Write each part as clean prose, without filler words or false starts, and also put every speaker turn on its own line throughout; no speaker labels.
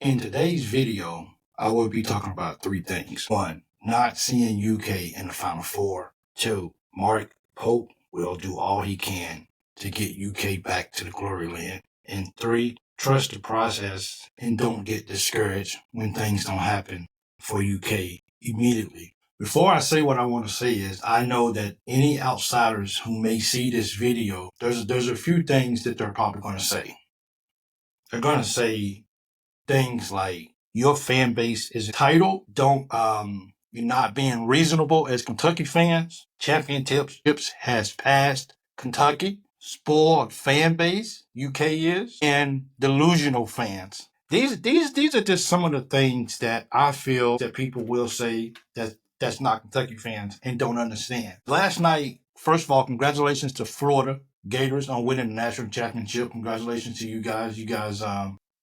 In today's video, I will be talking about three things. One, not seeing UK in the Final Four. Two, Mark Pope will do all he can to get UK back to the glory land. And three, trust the process and don't get discouraged when things don't happen for UK immediately. Before I say what I want to say is, I know that any outsiders who may see this video, there's a few things that they're probably going to say. They're going to say things like your fan base is entitled. Don't you're not being reasonable as Kentucky fans. Championships has passed Kentucky. Spoiled fan base, UK is, and delusional fans. These are just some of the things that I feel that people will say that's not Kentucky fans and don't understand. Last night, first of all, congratulations to Florida Gators on winning the national championship. Congratulations to you guys.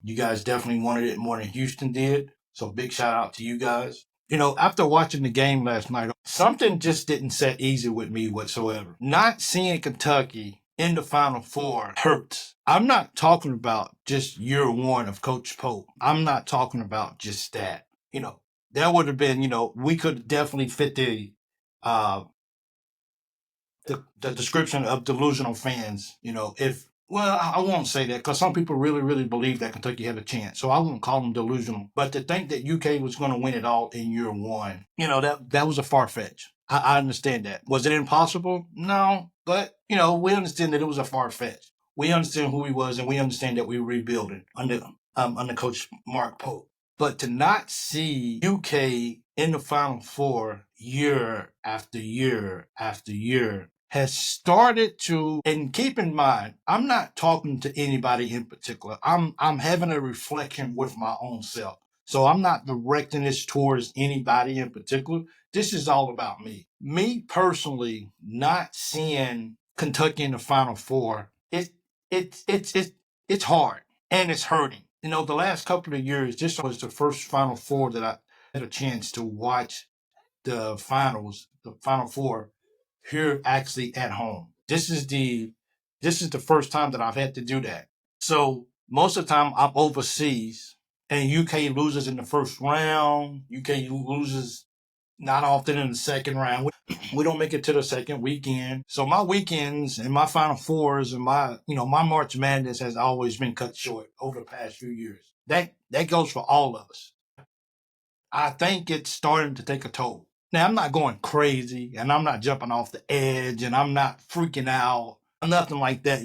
You guys definitely wanted it more than Houston did. So big shout out to you guys. After watching the game last night, something just didn't set easy with me whatsoever. Not seeing Kentucky in the Final Four hurts. I'm not talking about just year one of Coach Pope. I'm not talking about just that. That would have been, we could definitely fit uh, the description of delusional fans, if well, I won't say that because some people really, really believe that Kentucky had a chance. So I won't call them delusional. But to think that UK was going to win it all in year one, that was a far fetch. I understand that. Was it impossible? No. But, we understand that it was a far fetch. We understand who he was and we understand that we were rebuilding under Coach Mark Pope. But to not see UK in the Final Four year after year after year has started to, and keep in mind, I'm not talking to anybody in particular. I'm having a reflection with my own self. So I'm not directing this towards anybody in particular. This is all about me. Me personally, not seeing Kentucky in the Final Four, it's hard and it's hurting. The last couple of years, this was the first Final Four that I had a chance to watch the Final Four here actually at home. This is the first time that I've had to do that. So most of the time I'm overseas and UK loses in the first round. UK loses not often in the second round. We don't make it to the second weekend. So my weekends and my Final Fours and my March Madness has always been cut short over the past few years. That goes for all of us. I think it's starting to take a toll. Now I'm not going crazy and I'm not jumping off the edge and I'm not freaking out. Nothing like that.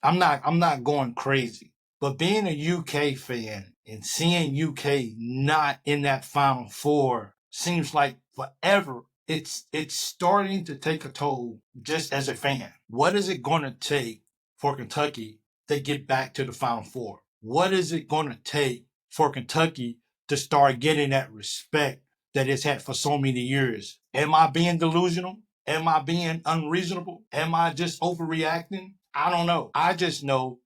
I'm not going crazy. But being a UK fan and seeing UK not in that Final Four seems like forever. It's starting to take a toll just as a fan. What is it going to take for Kentucky to get back to the Final Four? What is it going to take for Kentucky to start getting that respect that it's had for so many years? Am I being delusional? Am I being unreasonable? Am I just overreacting? I don't know. I just know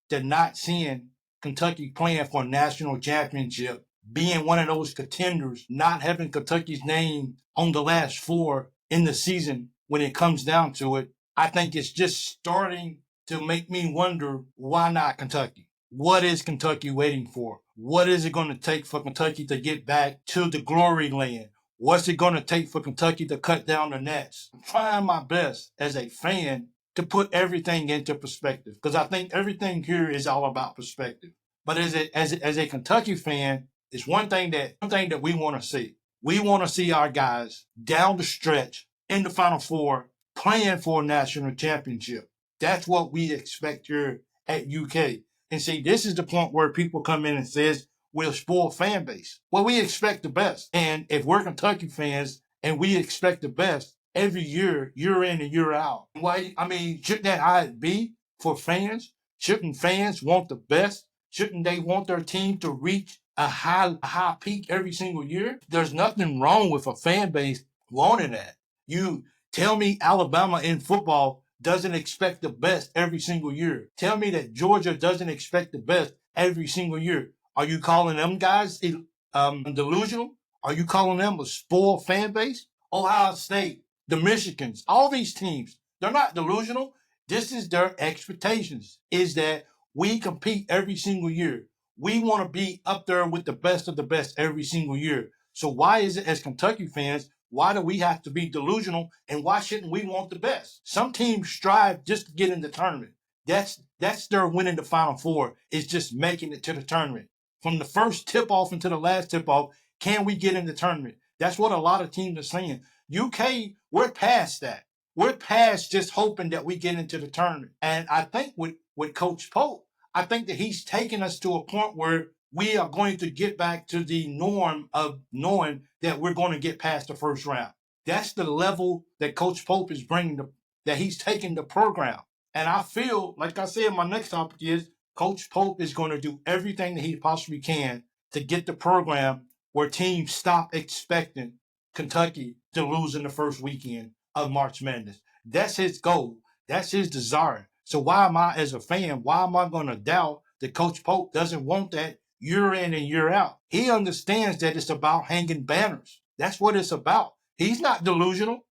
that not seeing Kentucky playing for a national championship, being one of those contenders, not having Kentucky's name on the last four in the season when it comes down to it, I think it's just starting to make me wonder, why not Kentucky? What is Kentucky waiting for? What is it going to take for Kentucky to get back to the glory land? What's it going to take for Kentucky to cut down the nets? I'm trying my best as a fan to put everything into perspective because I think everything here is all about perspective. But as a Kentucky fan, it's one thing that we want to see. We want to see our guys down the stretch in the Final Four playing for a national championship. That's what we expect here at UK. And see, this is the point where people come in and says we're a spoiled fan base. Well, we expect the best. And if we're Kentucky fans and we expect the best every year, year in and year out, why? I mean, shouldn't that how it be for fans? Shouldn't fans want the best? Shouldn't they want their team to reach a high peak every single year? There's nothing wrong with a fan base wanting that. You tell me Alabama in football doesn't expect the best every single year. Tell me that Georgia doesn't expect the best every single year. Are you calling them guys delusional? Are you calling them a spoiled fan base? Ohio State, the Michigans, all these teams, they're not delusional. This is their expectations, is that we compete every single year. We want to be up there with the best of the best every single year. So why is it, as Kentucky fans, why do we have to be delusional, and why shouldn't we want the best? Some teams strive just to get in the tournament. That's their winning the Final Four, is just making it to the tournament. From the first tip off until the last tip off, can we get in the tournament? That's what a lot of teams are saying. UK, we're past that. We're past just hoping that we get into the tournament. And I think with Coach Pope, I think that he's taken us to a point where we are going to get back to the norm of knowing that we're going to get past the first round. That's the level that Coach Pope is bringing, that he's taking the program. And I feel, like I said, my next topic is Coach Pope is going to do everything that he possibly can to get the program where teams stop expecting Kentucky to lose in the first weekend of March Madness. That's his goal. That's his desire. So why am I, as a fan, why am I going to doubt that Coach Pope doesn't want that year in and year out? He understands that it's about hanging banners. That's what it's about. He's not delusional.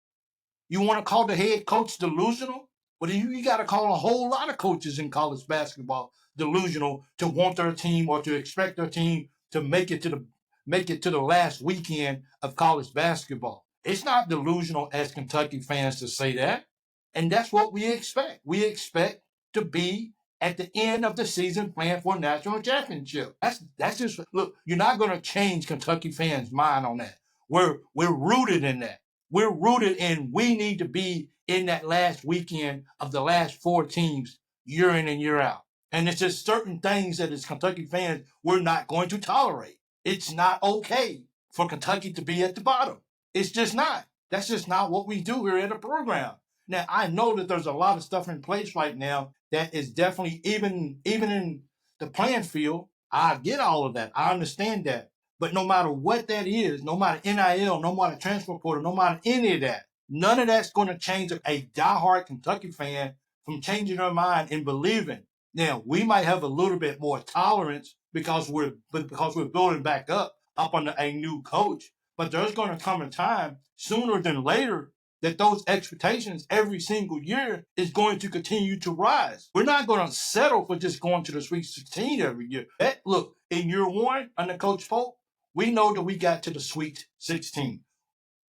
You want to call the head coach delusional? But you got to call a whole lot of coaches in college basketball delusional to want their team or to expect their team to make it to the last weekend of college basketball. It's not delusional as Kentucky fans to say that. And that's what we expect. We expect to be at the end of the season playing for a national championship. That's just, look, you're not going to change Kentucky fans' mind on that. We're rooted in that. We're rooted in, we need to be in that last weekend of the last four teams year in and year out. And it's just certain things that as Kentucky fans, we're not going to tolerate. It's not okay for Kentucky to be at the bottom. It's just not. That's just not what we do here at the program. Now, I know that there's a lot of stuff in place right now that is definitely, even in the playing field, I get all of that. I understand that. But no matter what that is, no matter NIL, no matter transfer portal, no matter any of that, none of that's going to change a diehard Kentucky fan from changing their mind and believing. Now, we might have a little bit more tolerance because we're building back up under a new coach. But there's going to come a time sooner than later that those expectations every single year is going to continue to rise. We're not going to settle for just going to the Sweet 16 every year. Look, in year one under Coach Pope, we know that we got to the Sweet 16,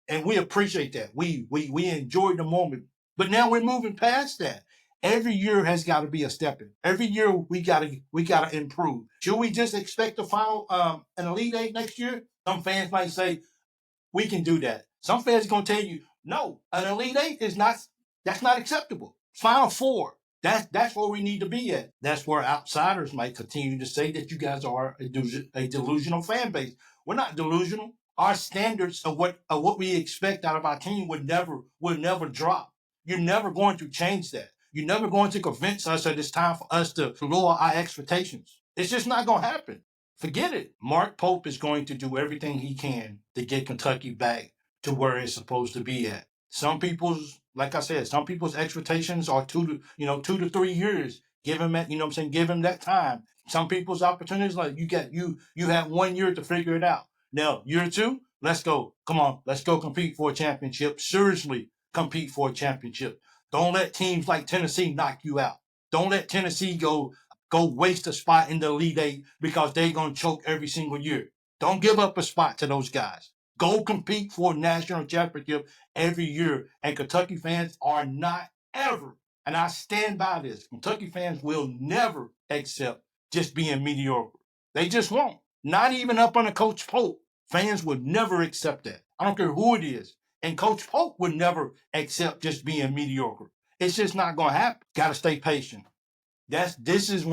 and we appreciate that. We enjoyed the moment, but now we're moving past that. Every year has got to be a stepping. Every year we gotta improve. Should we just expect the final an Elite Eight next year? Some fans might say we can do that. Some fans are gonna tell you no, an Elite Eight is not. That's not acceptable. Final Four. That's where we need to be at. That's where outsiders might continue to say that you guys are a delusional fan base. We're not delusional. Our standards of what we expect out of our team would never drop. You're never going to change that. You're never going to convince us that it's time for us to lower our expectations. It's just not going to happen. Forget it. Mark Pope is going to do everything he can to get Kentucky back to where it's supposed to be at. Some people's, like I said, some people's expectations are 2 to 3 years. Give him that, give him that time. Some people's opportunities, like you have 1 year to figure it out. Now, year two, let's go. Come on, let's go compete for a championship. Seriously, compete for a championship. Don't let teams like Tennessee knock you out. Don't let Tennessee go waste a spot in the Elite Eight because they're going to choke every single year. Don't give up a spot to those guys. Go compete for a national championship every year. And Kentucky fans are not ever, and I stand by this, Kentucky fans will never accept just being mediocre. They just won't. Not even up under Coach Pope. Fans would never accept that. I don't care who it is. And Coach Pope would never accept just being mediocre. It's just not going to happen. Got to stay patient. This is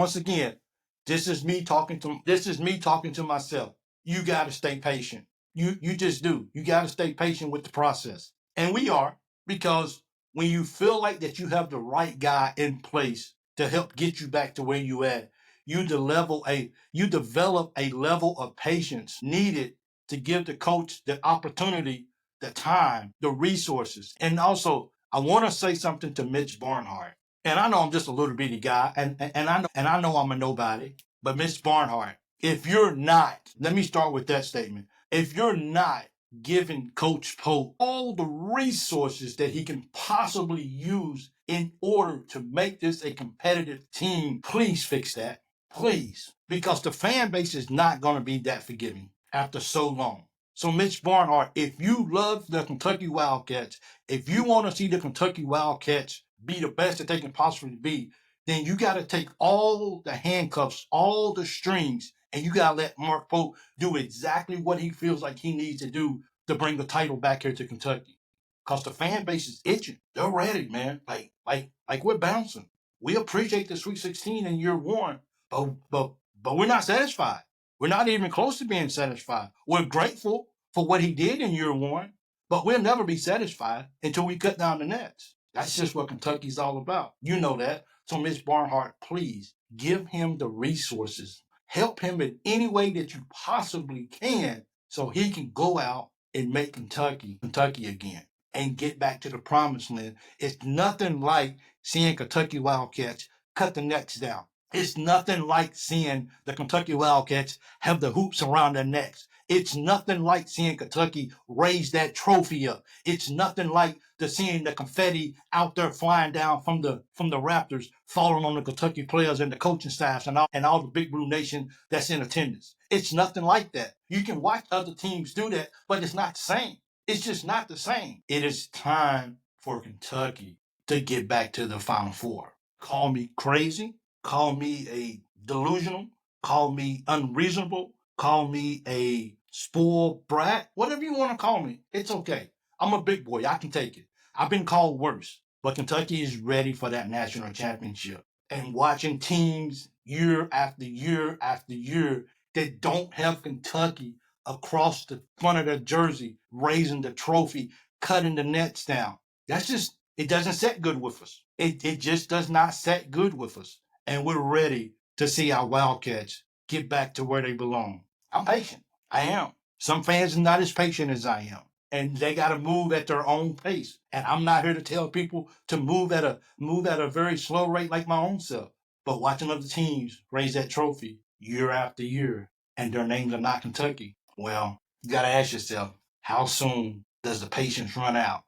me talking to myself. You got to stay patient. You just do. You got to stay patient with the process. And we are, because when you feel like that you have the right guy in place to help get you back to where you at, you develop a level of patience needed to give the coach the opportunity, the time, the resources. And also, I want to say something to Mitch Barnhart. And I know I'm just a little bitty guy, and I know I'm a nobody. But Mitch Barnhart, if you're not, let me start with that statement. If you're not giving Coach Pope all the resources that he can possibly use in order to make this a competitive team, please fix that. Please. because the fan base is not going to be that forgiving after so long. So, Mitch Barnhart, if you love the Kentucky Wildcats, if you want to see the Kentucky Wildcats be the best that they can possibly be, then you got to take all the handcuffs, all the strings, and you got to let Mark Pope do exactly what he feels like he needs to do to bring the title back here to Kentucky. Because the fan base is itching. They're ready, man. Like we're bouncing. We appreciate the Sweet 16 in year one, but we're not satisfied. We're not even close to being satisfied. We're grateful for what he did in year one, but we'll never be satisfied until we cut down the nets. That's just what Kentucky's all about. You know that. So, Ms. Barnhart, please give him the resources. Help him in any way that you possibly can so he can go out and make Kentucky again and get back to the promised land. It's nothing like seeing Kentucky Wildcats cut the nets down. It's nothing like seeing the Kentucky Wildcats have the hoops around their necks. It's nothing like seeing Kentucky raise that trophy up. It's nothing like seeing the confetti out there flying down from the Raptors, falling on the Kentucky players and the coaching staffs and all the Big Blue Nation that's in attendance. It's nothing like that. You can watch other teams do that, but it's not the same. It's just not the same. It is time for Kentucky to get back to the Final Four. Call me crazy, call me a delusional, call me unreasonable, call me a spoiled brat, whatever you want to call me. It's okay. I'm a big boy. I can take it. I've been called worse, but Kentucky is ready for that national championship. And watching teams year after year after year that don't have Kentucky across the front of their jersey, raising the trophy, cutting the nets down. That's just, it doesn't set good with us. It just does not set good with us. And we're ready to see our Wildcats get back to where they belong. I'm patient. I am. Some fans are not as patient as I am. And they got to move at their own pace. And I'm not here to tell people to move at a very slow rate like my own self. But watching other teams raise that trophy year after year, and their names are not Kentucky, well, you got to ask yourself, how soon does the patience run out?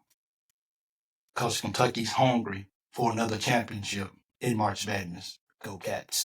Because Kentucky's hungry for another championship in March Madness. Go Cats.